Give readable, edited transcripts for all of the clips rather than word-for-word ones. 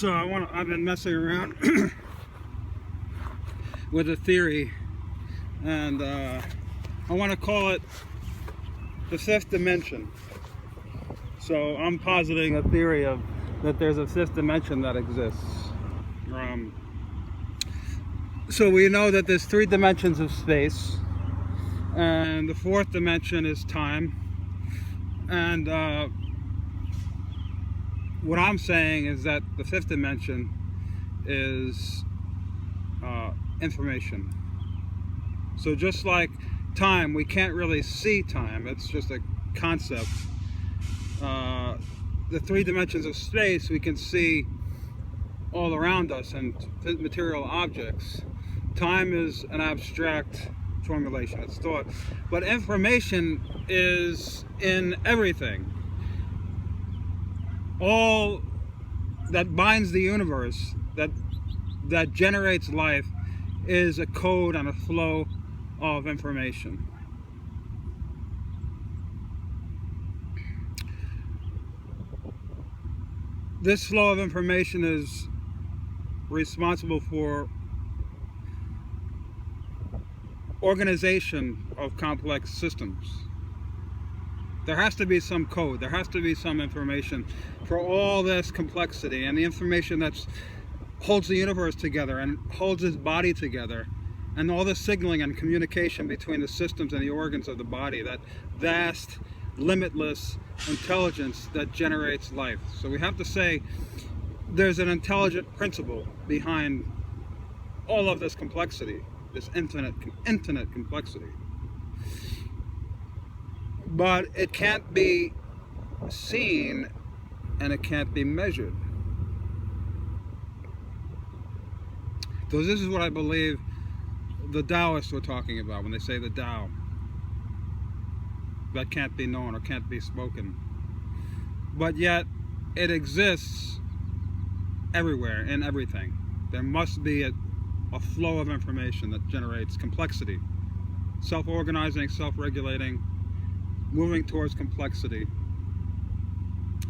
So I've been messing around with a theory, and I want to call it the fifth dimension. So I'm positing a theory of that there's a fifth dimension that exists. So we know that there's three dimensions of space, and the fourth dimension is time. And what I'm saying is that the fifth dimension is information. So just like time, we can't really see time, it's just a concept. The three dimensions of space we can see all around us and material objects. Time is an abstract formulation, it's thought. But information is in everything. All that binds the universe, that generates life, is a code and a flow of information. This flow of information is responsible for organization of complex systems. There has to be some code, there has to be some information for all this complexity, and the information that holds the universe together and holds this body together, and all the signaling and communication between the systems and the organs of the body, that vast, limitless intelligence that generates life. So we have to say there's an intelligent principle behind all of this complexity, this infinite complexity. But it can't be seen and it can't be measured. So this is what I believe the Taoists were talking about when they say the Tao. That can't be known or can't be spoken. But yet it exists everywhere, in everything. There must be a flow of information that generates complexity. Self-organizing, self-regulating, moving towards complexity.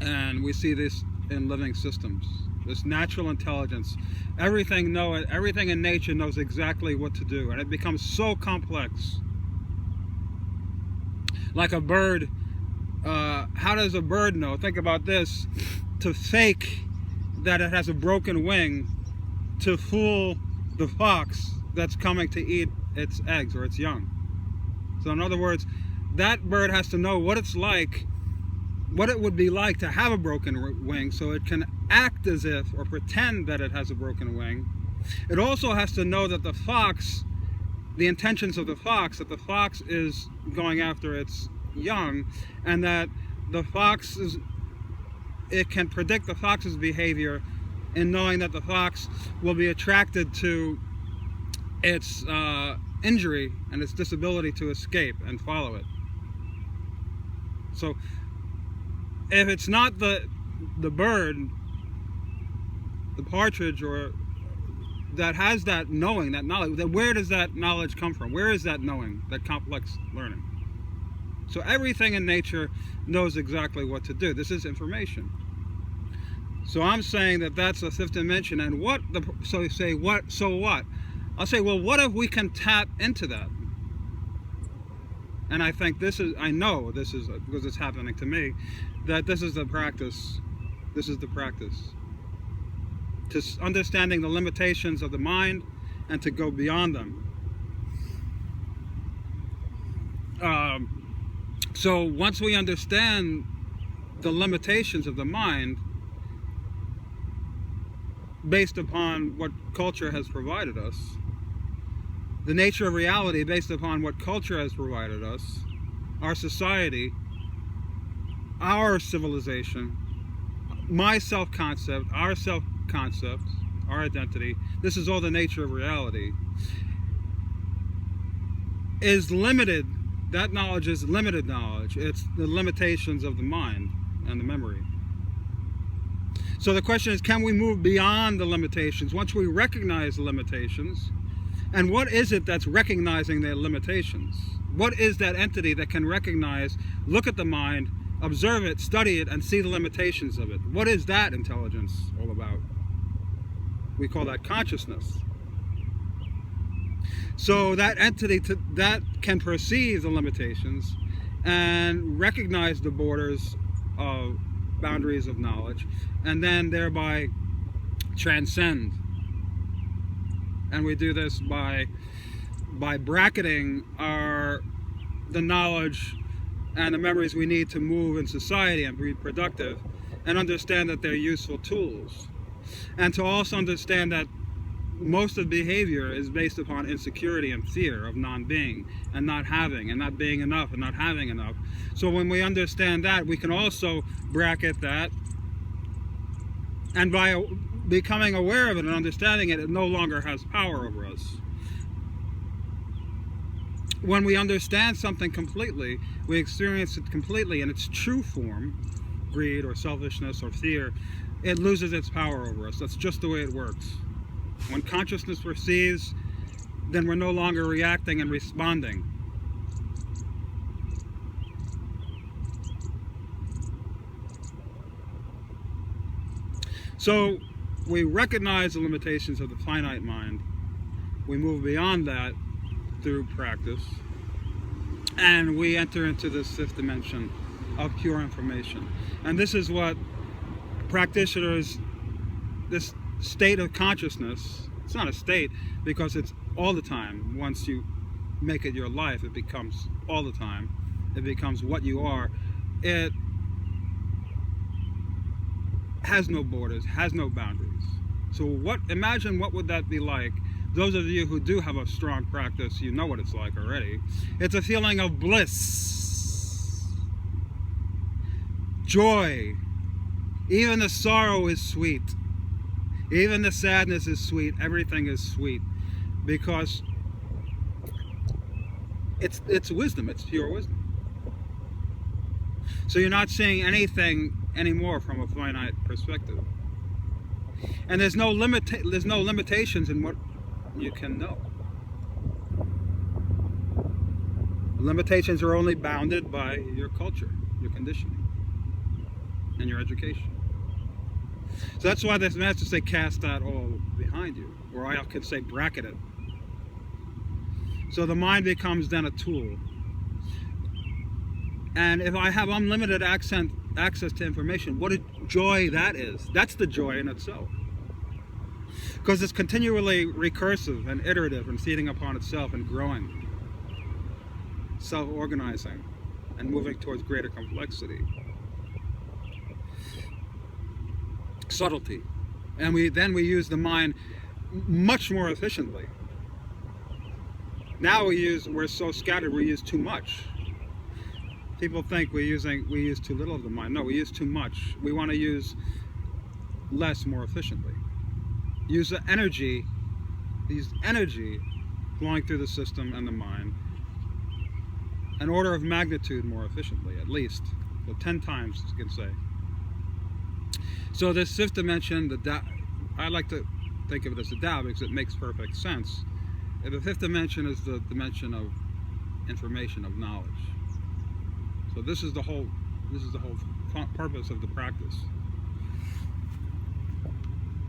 And we see this in living systems. This natural intelligence. Everything in nature knows exactly what to do, and it becomes so complex. Like a bird, how does a bird know? Think about this. To fake that it has a broken wing, to fool the fox that's coming to eat its eggs or its young. So in other words, that bird has to know what it's like, what it would be like to have a broken wing, so it can act as if, or pretend that it has a broken wing. It also has to know that the fox, the intentions of the fox, that the fox is going after its young, and that the fox is, it can predict the fox's behavior in knowing that the fox will be attracted to its injury and its disability to escape and follow it. So if it's not the bird, the partridge, or that has that knowing, that knowledge, then where does that knowledge come from? Where is that knowing, that complex learning? So everything in nature knows exactly what to do. This is information. So I'm saying that that's the fifth dimension. And so you say, so what? I'll say, well, what if we can tap into that? And I think I know this is, because it's happening to me, that this is the practice. This is the practice. To understanding the limitations of the mind and to go beyond them. So once we understand the limitations of the mind, based upon what culture has provided us, the nature of reality based upon what culture has provided us, our society, our civilization, my self-concept, our self-concept, our identity, this is all the nature of reality, is limited. That knowledge is limited knowledge. It's the limitations of the mind and the memory. So the question is, can we move beyond the limitations? Once we recognize the limitations, and what is it that's recognizing the limitations? What is that entity that can recognize, look at the mind, observe it, study it, and see the limitations of it? What is that intelligence all about? We call that consciousness. So that entity that can perceive the limitations and recognize the borders of boundaries of knowledge, and then thereby transcend. And we do this by bracketing the knowledge and the memories we need to move in society and be productive, and understand that they're useful tools. And to also understand that most of behavior is based upon insecurity and fear of non-being and not having and not being enough and not having enough. So when we understand that, we can also bracket that, and by becoming aware of it and understanding it, it no longer has power over us. When we understand something completely, we experience it completely in its true form, greed or selfishness or fear, it loses its power over us. That's just the way it works. When consciousness perceives, then we're no longer reacting and responding. So we recognize the limitations of the finite mind. We move beyond that through practice, and we enter into this fifth dimension of pure information. And this is what practitioners, this state of consciousness, it's not a state because it's all the time. Once you make it your life, it becomes all the time. It becomes what you are. It has no borders, has no boundaries. So imagine what would that be like. Those of you who do have a strong practice, you know what it's like already. It's a feeling of bliss, joy. Even the sorrow is sweet. Even the sadness is sweet. Everything is sweet because it's wisdom. It's pure wisdom. So you're not seeing anything anymore from a finite perspective, and there's no limitations in what you can know. Limitations are only bounded by your culture, your conditioning, and your education. So that's why this masters say cast that all behind you, or I could say bracket it. So the mind becomes then a tool. And if I have unlimited access to information, what a joy that is. That's the joy in itself. Because it's continually recursive and iterative and feeding upon itself and growing, self-organizing, and moving towards greater complexity. Subtlety. And we use the mind much more efficiently. Now we're so scattered, we use too much. People think we use too little of the mind. No, we use too much. We want to use less more efficiently. Use the energy flowing through the system and the mind an order of magnitude more efficiently, at least. So 10 times, you can say. So this fifth dimension, the Tao, I like to think of it as the Tao because it makes perfect sense. The fifth dimension is the dimension of information, of knowledge. So this is the whole purpose of the practice.